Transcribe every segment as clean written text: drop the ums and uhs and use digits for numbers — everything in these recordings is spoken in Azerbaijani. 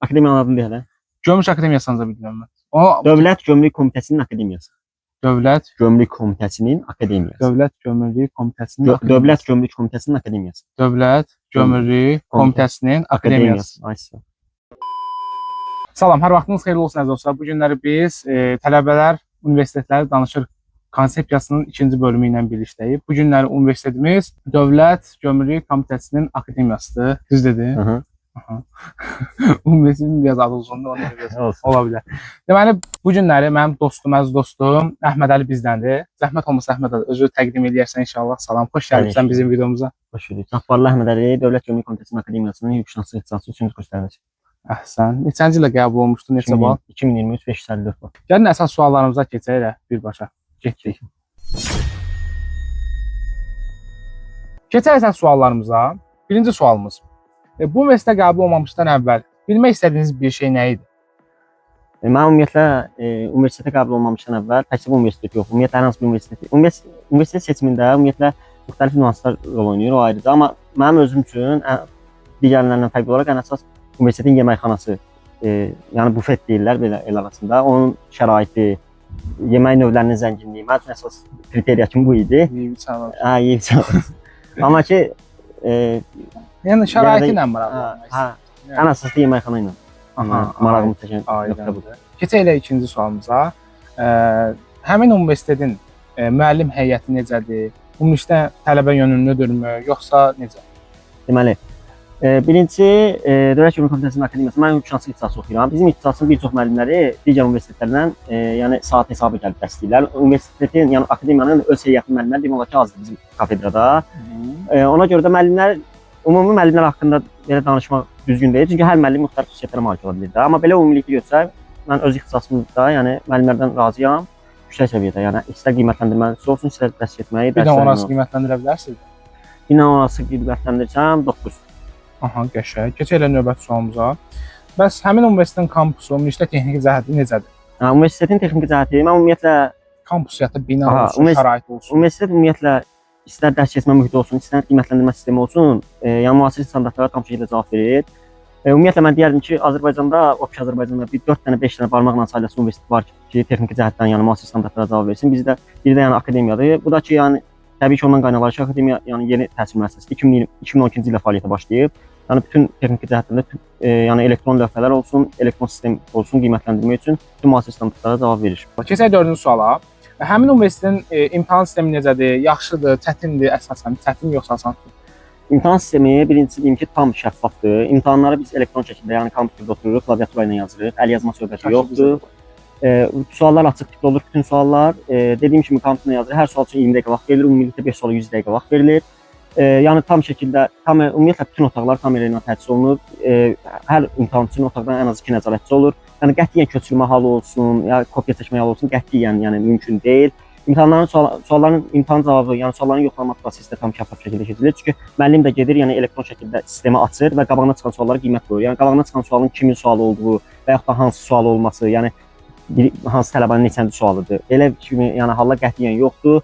Akademiyanın adını deyək də. Gömrük Akademiyasını da bilmirəm mən. O Dövlət Gömrük Komitəsinin akademiyası. Dövlət Gömrük Komitəsinin akademiyası. Dövlət Gömrük Komitəsinin Dövlət Gömrük Komitəsinin akademiyası. Dövlət Gömrük Komitəsinin akademiyası. Aysa. Salam, hər vaxtınız xeyirli olsun əziz dostlar. Bu günləri biz tələbələr universitetləri danışır konsepsiyasının ikinci bölümü ilə birlikdəyik. Bu günləri universitetimiz Dövlət Gömrük Komitəsinin akademiyasıdır. Düz dedim. Hı. Universitetin biraz adı uzundur, ona görə ola bilər. Deməli, bu günləri mənim dostum, əziz dostum Əhməd Əli bizdəndir. Zəhmət olmasa Əhməd Əli, özü təqdim edərsən inşallah. Salam, xoş gəlibsən bizim videomuza. Xoş gördük. Cabbarlı Əhməd Əli, Dövlət Gömrük Komitəsinin akademiyasının hüquqşünaslıq ixtisası 3-cü kurs tələbəsi. Əhsən. Neçənci ilə qəbul olmuşdun, neçə bal? 2023 554 bal. Gəlin əsas suallarımıza keçək elə birbaşa. Getdik. Keçək əsas suallarımıza. Birinci sualımız. Bu universitetə qəbul olmamışdan əvvəl bilmək istədiyiniz bir şey nə idi? Mən ümumiyyətlə universitetə qəbul olmamışdan əvvəl təkcə bu universitet yox, ümumiyyətlə hər hansı bir universitet seçimində ümumiyyətlə müxtəlif nüanslar rol oynayır, o ayrıdır. Amma mənim özüm üçün digərlərindən fərqli olaraq ən əsas universitetin yeməkxanası, yəni bufet deyirlər belə el arasında, onun şəraiti, yemək növlərinin zənginliyi, mənim üçün əsas kriteriya kimi bu idi. Yeyib içəmək. Yeyib içəmək. Amma ki, yəni şəraiti ilə maraqlı. Ən əsaslı yeməkxana ilə. Marağımı çəkən nöqtə budur. Keçək elə ikinci sualımıza. Həmin universitetin müəllim heyəti necədir? Ümumilikdə tələbə yönümlüdürmü, yoxsa necə? Deməli, birinci Dövlət Gömrük Komitəsinin akademiyası, mən hüquqşünaslıq ixtisası oxuyuram. Bizim ixtisasın bir çox müəllimləri digər universitetlərdən yəni saat hesabı gəlib dəstəyirlər. Universitetin, yəni akademiyanın öz heyəti müəllimləri demək olar ki, azdır bizim kafedrada. Ona görə də müəllimlər, ümumi müəllimlər haqqında belə danışmaq düzgün deyil. Çünki hər müəllim müxtəlif xüsusiyyətlərə malik ola bilər də. Amma belə ümumilikdə görsək, mən öz ixtisasımda, yəni müəllimlərdən razıyam. Yüksək səviyyədə, yəni istər qiymətləndirməsi olsun, istər dərs etməyi, bir də orası qiymətləndirə bilərsiniz. Bir də orası qiymətləndirsəm 9. Aha, qəşəng. Keçək elə növbəti sualımıza. Bəs həmin universitetin kampusu ümumilikdə texniki cəhəti necədir? Universitetin texniki cəhəti, mən ümumiyyətlə kampusiyatda bina olsun, şərait olsun. Universitet ümumiyyətlə istər dərs keçmə mühiti olsun, istər qiymətləndirmə sistemi olsun, yəni müasir standartlara tam şəkildə cavab verir. Ümumiyyətlə mən deyərdim ki, Azərbaycanda, optik Azərbaycanda bir 4 dənə, 5 dənə barmaqla sayılası universitet var ki, texniki cəhətdən yəni müasir standartlara cavab versin. Bizdə bir də yəni akademiyadır. Bu da ki, yəni təbii ki, ondan qaynaqlanır ki, akademiya yəni yeni təhsil müəssisəsidir. 2012-ci ildə fəaliyyətə başlayıb. Yəni bütün texniki cəhətdən yəni elektron lövhələr olsun, elektron sistem olsun qiymətləndirmə üçün bütün müasir standartlara cavab verir. Keçək dördüncü suala. Həmin universitetin imtahan sistemi necədir? Yaxşıdır, çətindir, əsasən çətin yoxsa asandır? İmtahan sistemi birincisi deyim ki, tam şəffafdır. İmtahanları biz elektron şəkildə, yəni kompüterdə otururuq, klaviatura ilə yazırıq. Əl yazma söhbəti yoxdur. Suallar açıq tipli olur, bütün suallar. Dediyim kimi kompüterlə yazırıq. Hər sual üçün 20 dəqiqə vaxt verilir, ümumilikdə 5 suala 100 dəqiqə vaxt verilir. Yəni tam şəkildə, ümumiyyətlə bütün otaqlar kamera ilə təchiz olunur. Hər imtahan üçün otaqdan ən az 2 nəzarətçi olur. Yəni qətiyyən köçürmə halı olsun, ya kopya çəkmə halı olsun, qətiyyən yəni mümkün deyil. Sualların imtahan cavabı, yəni sualların yoxlanma prosesi də tam şəffaf şəkildə keçirilir. Çünki müəllim də gedir, yəni elektron şəkildə sistemi açır və qabağına çıxan suallara qiymət qoyur. Yəni qabağına çıxan sualın kimin sualı olduğu və yaxud da hansı sual olması, yəni hansı tələbənin neçənci sualıdır. Elə kimi yəni hallar qətiyyən yoxdur.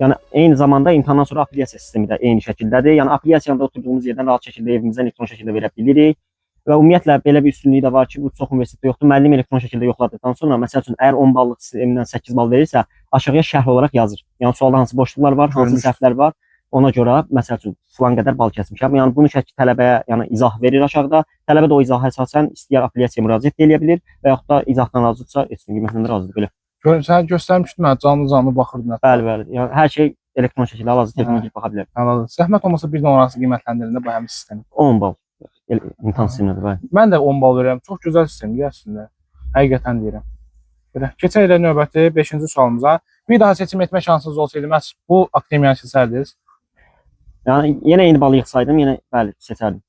Yəni eyni zamanda imtahandan sonra apellyasiya sistemi də eyni şəkildədir. Yəni apellyasiyada oturduğumuz yerdən rahat şəkildə evimizdən elektron şəkildə verə bilirik. Və ümumiyyətlə belə bir üstünlüyü də var ki, bu çox universitetdə yoxdur. Müəllim elektron şəkildə yoxladıqdan sonra, məsəl üçün, əgər 10 ballıq sistemindən 8 bal verirsə, aşağıya şərh olaraq yazır. Yəni sualda hansı boşluqlar var, hansı səhvlər var, ona görə məsəl üçün filan qədər bal kəsmişəm. Yəni bunu şəkil tələbəyə yəni izah verir aşağıda. Tələbə də o izaha əsasən istəyər apellyasiyaya müraciət edə bilər və yaxud da izahdan razıdırsa, etsin qiymətləndə razıdır belə. Sən göstərmişdin mən canlı baxırdım. Bəli. Yəni hər şey elektron şəkildə hal-hazırda texnik baxa bilər. Anladım. Zəhmət olmasa bir də orası qiymətləndirəndə bu həmin sistem. 10 bal. İmtahan sistemidir, bəli. Mən də 10 bal verirəm. Çox gözəl sistemdir əslində. Həqiqətən deyirəm. Belə. Keçək elə növbəti 5-ci sualımıza. Bir daha seçim etmə şansınız olsaydı, məhz bu akademiyanı seçərdiniz? Yəni yenə eyni balı yığsaydım, yenə bəli seçərdim.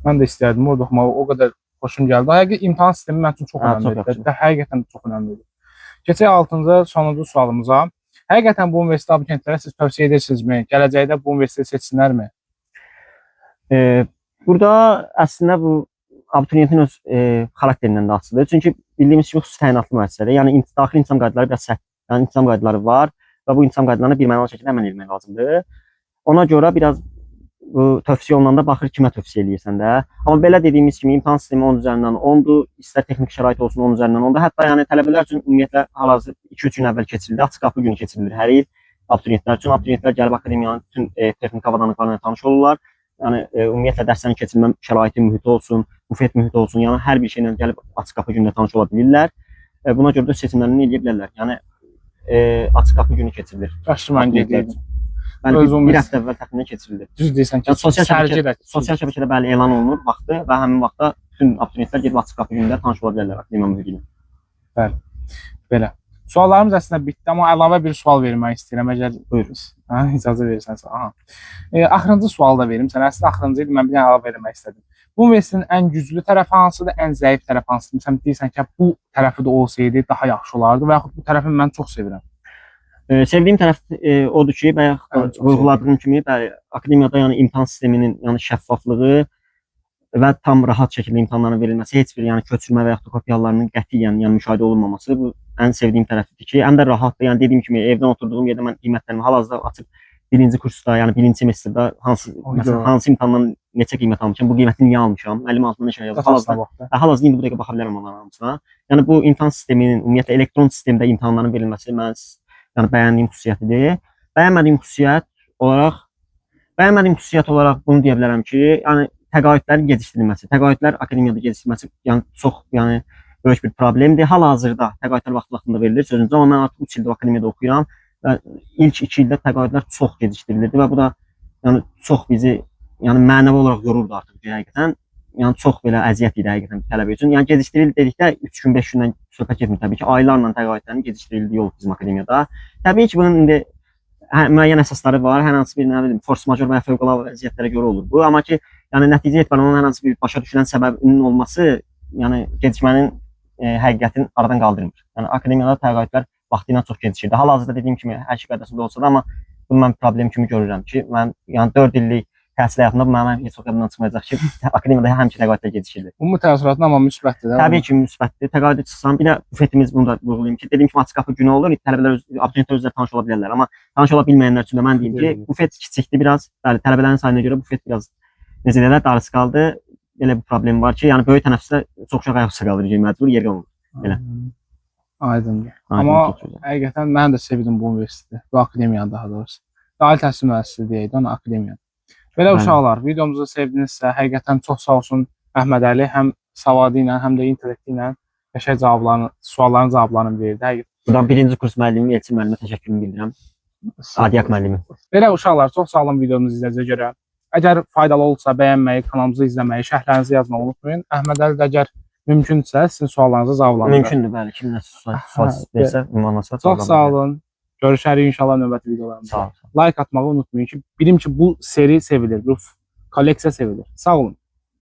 Mən də istərdim. Orada oxumağı o qədər xoşum gəldi. Həqiqətən imtahan sistemi mənim üçün çox önəmlidir. Həqiqətən çox önəmlidir. Keçək 6-cı, sonuncu sualımıza. Həqiqətən bu universitet abituriyentlərə siz tövsiyə edirsinizmi? Gələcəkdə bu universiteti seçsinlərmi? Burada əslində bu abituriyentin öz xarakterindən də asılıdır. Çünki bildiyimiz kimi xüsusi təyinatlı müəssisədir. Yəni daxili intizam qaydaları biraz sərt. Yəni intizam qaydaları var və bu intizam qaydalarına birmənalı şəkildə əməl etmək lazımdır. Ona görə biraz bu tövsiyə olunanda baxır kimə tövsiyə eləyirsən də. Amma belə dediyimiz kimi imtahan sistemi 10 üzərindən 10-dur. İstər texniki şərait olsun 10 üzərindən 10-dur. Hətta yəni tələbələr üçün ümumiyyətlə hal-hazırda 2-3 gün əvvəl keçirildi. Açıq qapı günü keçirilir hər il abituriyentlər üçün. Abituriyentlər gəlib akademiyanın bütün texniki avadanlıqlarına tanış olurlar. Yəni ümumiyyətlə dərslərin keçirilmə şəraiti mühiti olsun, bufet mühiti olsun, yəni hər bir şeylə gəlib açıq qapı günündə tanış ola bilirlər. Buna görə də seçimlərini edə bilərlər. Yəni açıq qapı günü keçirilir. Yaxşı, mən gedirdim. Bəli, bir həftə əvvəl təxminən keçirildi. Düz deyirsən ki, sosial şəbəkədə bəli elan olunur vaxtı və həmin vaxtda bütün abituriyentlər gedib açıq qapı günündə tanış ola bilərlər akademiya mühiti ilə. Bəli. Belə. Suallarımız əslində bitdi, amma əlavə bir sual vermək istəyirəm. Əgər buyurun. İcazə verirsənsə. Axırıncı sual da verim sənə. Əslində axırıncı idi, mən bir dənə əlavə vermək istədim. Bu universitetin ən güclü tərəfi hansıdır, ən zəif tərəfi hansıdır? Sən deyirsən ki, bu tərəfi də olsaydı daha yaxşı olardı və yaxud bu tərəfini mən çox sevirəm. Sevdiyim tərəf odur ki, bayaq vurğuladığım kimi, akademiyada yəni imtahan sisteminin yəni şəffaflığı və tam rahat şəkildə imtahanların verilməsi, heç bir yəni köçürmə və yaxud da kopyalarının qətiyyən yəni müşahidə olunmaması bu ən sevdiyim tərəfdir ki, həm də rahatdır. Yəni dediyim kimi evdən oturduğum yerdə mən qiymətlərimi hal-hazırda açıb birinci kursda, yəni birinci semestrdə hansı imtahandan neçə qiymət almışam, bu qiyməti niyə almışam, müəllim altında neçə yazır. Hal-hazırda indi bu dəqiqə baxa bilərəm onların hamısına. Yəni bu imtahan sisteminin ümumiyyətlə elektron sistemdə imtahanların verilməsi mən yəni bəyəndiyim xüsusiyyətidir. Bəyənmədiyim xüsusiyyət olaraq bunu deyə bilərəm ki, yəni təqaüdlərin gecikdirilməsi, təqaüdlər akademiyada gecikdirilməsi yəni çox yəni böyük bir problemdir. Hal-hazırda təqaüdlər vaxtında verilir sözünüzə, amma mən artıq 3 ildir akademiyada oxuyuram və ilk 2 ildə təqaüdlər çox gecikdirilirdi və bu da yəni çox bizi yəni mənəvi olaraq yorurdu artıq həqiqətən. Yəni çox belə əziyyət idi həqiqətən tələbə üçün. Yəni gecikdirildi dedikdə 3 gün, 5 gündən söhbət getmir təbii ki. Aylarla təqaüdlərin gecikdirildiyi olub bizim akademiyada. Təbii ki, bunun indi müəyyən əsasları var. Hər hansı bir nə bilim force majeure və ya fövqəladə vəziyyətlərə görə olur bu. Amma ki, yəni nəticə etibarilə hər hansı bir başa düşülən səbəbinin olması, yəni gecikmənin həqiqətini aradan qaldırmır. Yəni akademiyada təqaüdlər vaxtı ilə çox gecikirdi. Hal-hazırda dediyim kimi hər şey qədərsində olsa da, amma bunu mən problem kimi görürəm ki, mən yəni 4 illik təhsil həyatımda bu mənim heç vaxt yadımdan çıxmayacaq ki, akademiyada həmişə təqaüdlər gecikirdi. Bu təəssüratın amma müsbətdir. Təbii ki, müsbətdir. Təqaüdə çıxsam, bir də bufetimiz bunu da vurğulayım ki, dediyim kimi açıq qapı günü olur, tələbələr abituriyentlər özləri tanış ola bilərlər, amma tanış ola bilməyənlər üçün də mən deyim ki, bufet kiçikdir biraz, bəli, tələbələrin sayına görə bufet biraz necə deyirlər, darısı qaldı. Elə bir problem var ki, yəni böyük tənəffüsdə çox uşaq ayaq üstə qalır, məcbur yer qalmır. Belə. Aydındır. Amma həqiqətən mən də sevdim bu universiteti, bu akademiyanı daha doğrusu. Ali təhsil müəssisəsi deyək də, ona akademiyanı. Belə uşaqlar, videomuzu sevdinizsə, həqiqətən çox sağ olsun Əhməd Əli, həm savadı ilə, həm də intellekti ilə qəşəng sualların cavablarını verdi. Buradan birinci kurs müəllimi, Elçin müəllimə təşəkkürümü bildirirəm. Adiyak müəllimi. Belə uşaqlar, çox sağ olun videomuzu izlədiyinizə görə. Əgər faydalı olsa bəyənməyi, kanalımızı izləməyi, şərhlərinizi yazmağı unutmayın. Əhməd Əli də əgər mümkünsə sizin suallarınızı cavablandırır. Mümkündür, bəli. Kim nə sual istəyirsə, ünvanlasa. Çox sağ olun. Görüşərik inşallah növbəti videolarımızda. Like atmağı unutmayın ki, bilim ki bu seri sevilir, bu kolleksiya sevilir. Sağ olun.